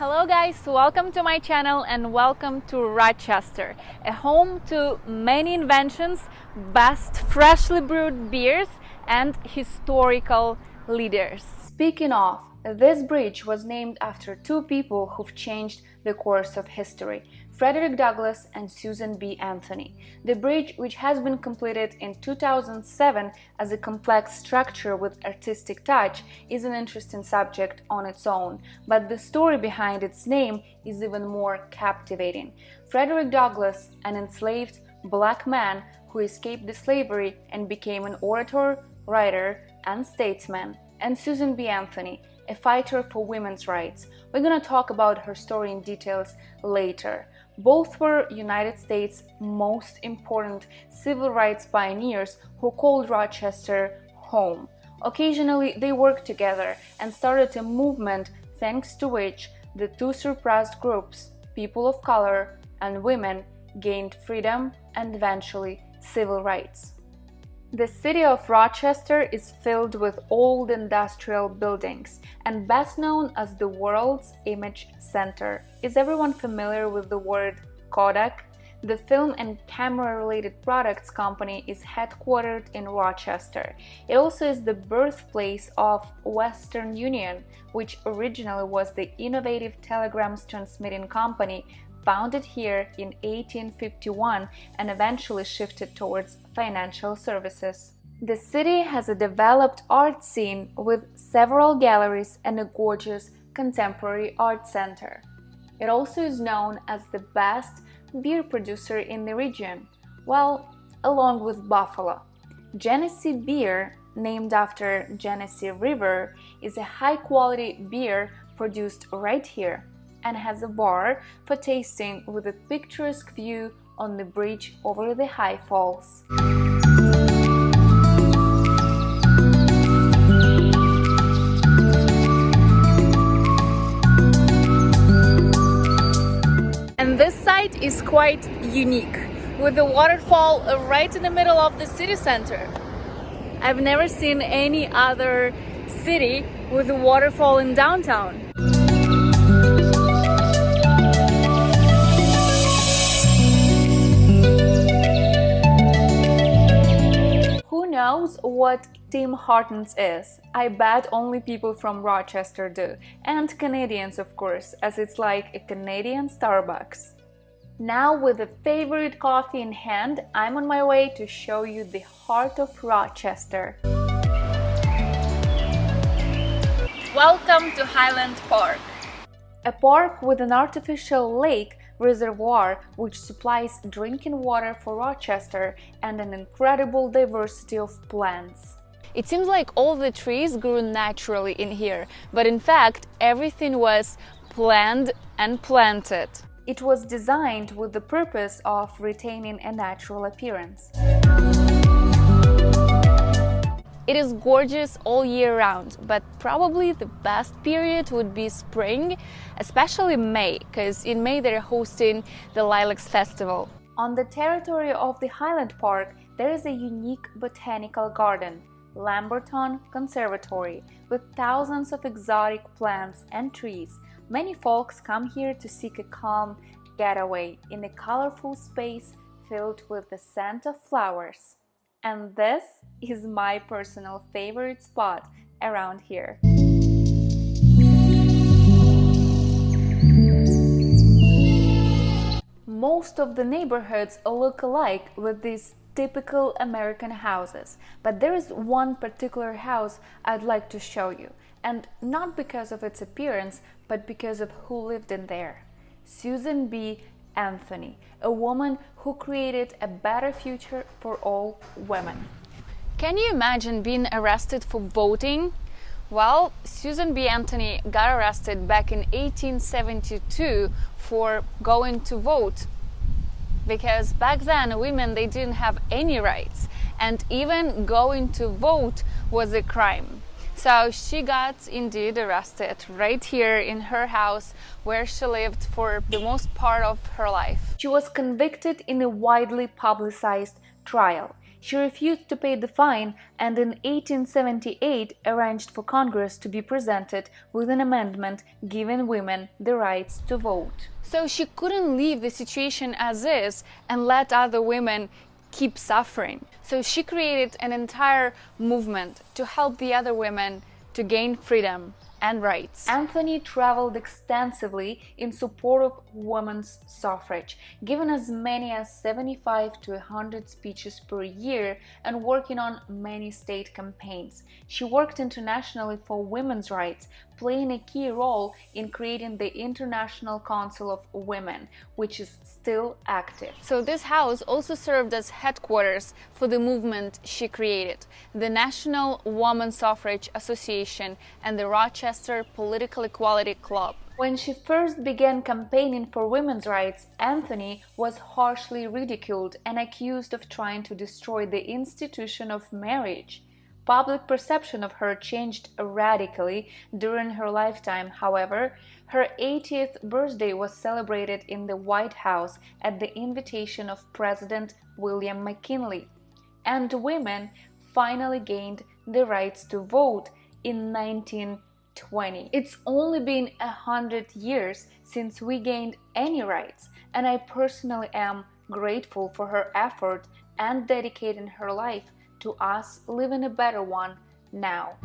Hello guys, welcome to my channel and welcome to Rochester, a home to many inventions, best freshly brewed beers and historical leaders. Speaking of, this bridge was named after two people who've changed the course of history, Frederick Douglass and Susan B. Anthony. The bridge, which has been completed in 2007 as a complex structure with artistic touch, is an interesting subject on its own, but the story behind its name is even more captivating. Frederick Douglass, an enslaved black man who escaped the slavery and became an orator, writer, and statesman, and Susan B. Anthony, a fighter for women's rights. We're gonna talk about her story in details later. Both were United States' most important civil rights pioneers who called Rochester home. Occasionally, they worked together and started a movement thanks to which the two suppressed groups, people of color and women, gained freedom and eventually civil rights. The city of Rochester is filled with old industrial buildings and best known as the world's image center. Is everyone familiar with the word Kodak? The film and camera-related products company is headquartered in Rochester. It also is the birthplace of Western Union, which originally was the innovative telegrams transmitting company founded here in 1851 and eventually shifted towards financial services. The city has a developed art scene with several galleries and a gorgeous contemporary art center. It also is known as the best beer producer in the region, well, along with Buffalo. Genesee Beer, named after Genesee River, is a high-quality beer produced right here and has a bar for tasting with a picturesque view on the bridge over the Highfalls. And this site is quite unique, with the waterfall right in the middle of the city center. I've never seen any other city with a waterfall in downtown. Who knows what Tim Hortons is? I bet only people from Rochester do, and Canadians of course, as it's like a Canadian Starbucks. Now, with a favorite coffee in hand, I'm on my way to show you the heart of Rochester. Welcome to Highland Park, a park with an artificial lake reservoir which supplies drinking water for Rochester and an incredible diversity of plants. It seems like all the trees grew naturally in here, but in fact everything was planned and planted. It was designed with the purpose of retaining a natural appearance. It is gorgeous all year round, but probably the best period would be spring, especially May, because in May they're hosting the Lilacs Festival. On the territory of the Highland Park, there is a unique botanical garden, Lamberton Conservatory, with thousands of exotic plants and trees. Many folks come here to seek a calm getaway in a colorful space filled with the scent of flowers. And this is my personal favorite spot around here. Most of the neighborhoods look alike with these typical American houses, but there is one particular house I'd like to show you, and not because of its appearance, but because of who lived in there. Susan B. Anthony, a woman who created a better future for all women. Can you imagine being arrested for voting? Well, Susan B. Anthony got arrested back in 1872 for going to vote, because back then women, they didn't have any rights, and even going to vote was a crime. So she got indeed arrested right here in her house where she lived for the most part of her life. She was convicted in a widely publicized trial. She refused to pay the fine and in 1878 arranged for Congress to be presented with an amendment giving women the rights to vote. So she couldn't leave the situation as is and let other women keep suffering. So she created an entire movement to help the other women to gain freedom and rights. Anthony traveled extensively in support of women's suffrage, giving as many as 75 to 100 speeches per year and working on many state campaigns. She worked internationally for women's rights, playing a key role in creating the International Council of Women, which is still active. So this house also served as headquarters for the movement she created, the National Woman Suffrage Association and the Rochester Political Equality Club. When she first began campaigning for women's rights, Anthony was harshly ridiculed and accused of trying to destroy the institution of marriage. Public perception of her changed radically during her lifetime. However, her 80th birthday was celebrated in the White House at the invitation of President William McKinley, and women finally gained the rights to vote in 1920. It's only been 100 years since we gained any rights, and I personally am grateful for her effort and dedicating her life to us living a better one now.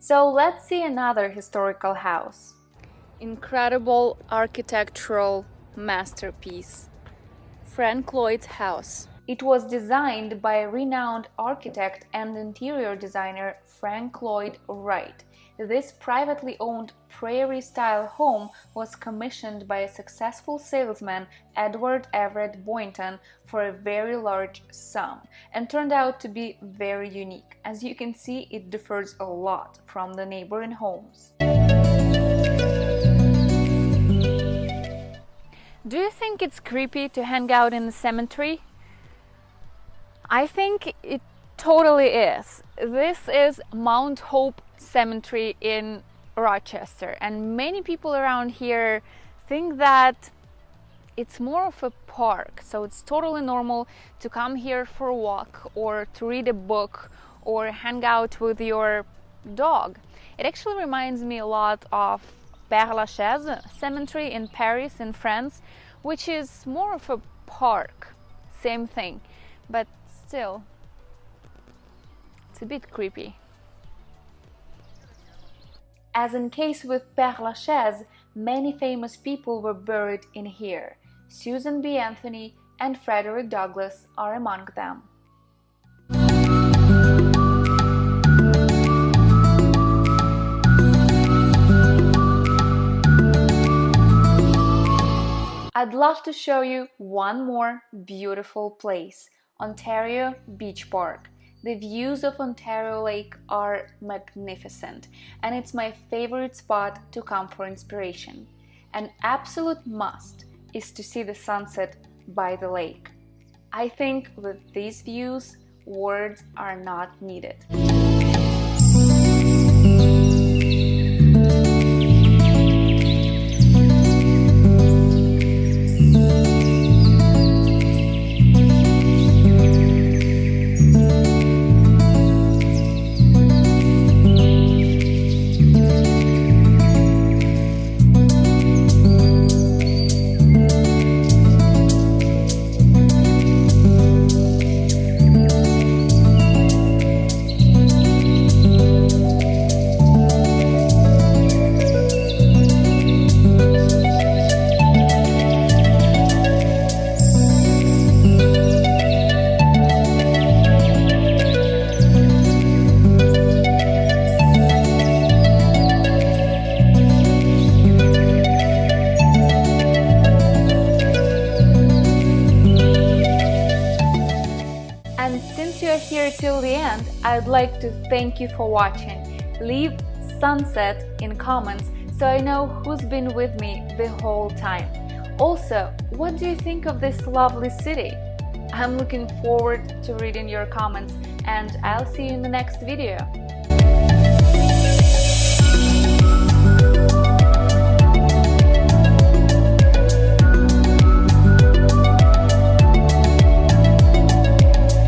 So let's see another historical house. Incredible architectural masterpiece. Frank Lloyd's house. It was designed by renowned architect and interior designer Frank Lloyd Wright. This privately owned prairie-style home was commissioned by a successful salesman, Edward Everett Boynton, for a very large sum and turned out to be very unique. As you can see, it differs a lot from the neighboring homes. Do you think it's creepy to hang out in the cemetery? I think it totally is. This is Mount Hope Cemetery in Rochester, and many people around here think that it's more of a park, so it's totally normal to come here for a walk or to read a book or hang out with your dog. It actually reminds me a lot of Père Lachaise Cemetery in Paris in France, which is more of a park. Same thing, but still it's a bit creepy. As in case with Père Lachaise, many famous people were buried in here. Susan B. Anthony and Frederick Douglass are among them. I'd love to show you one more beautiful place, Ontario Beach Park. The views of Ontario Lake are magnificent, and it's my favorite spot to come for inspiration. An absolute must is to see the sunset by the lake. I think with these views, words are not needed. Here till the end, I'd like to thank you for watching. Leave sunset in comments so I know who's been with me the whole time. Also, what do you think of this lovely city? I'm looking forward to reading your comments, and I'll see you in the next video.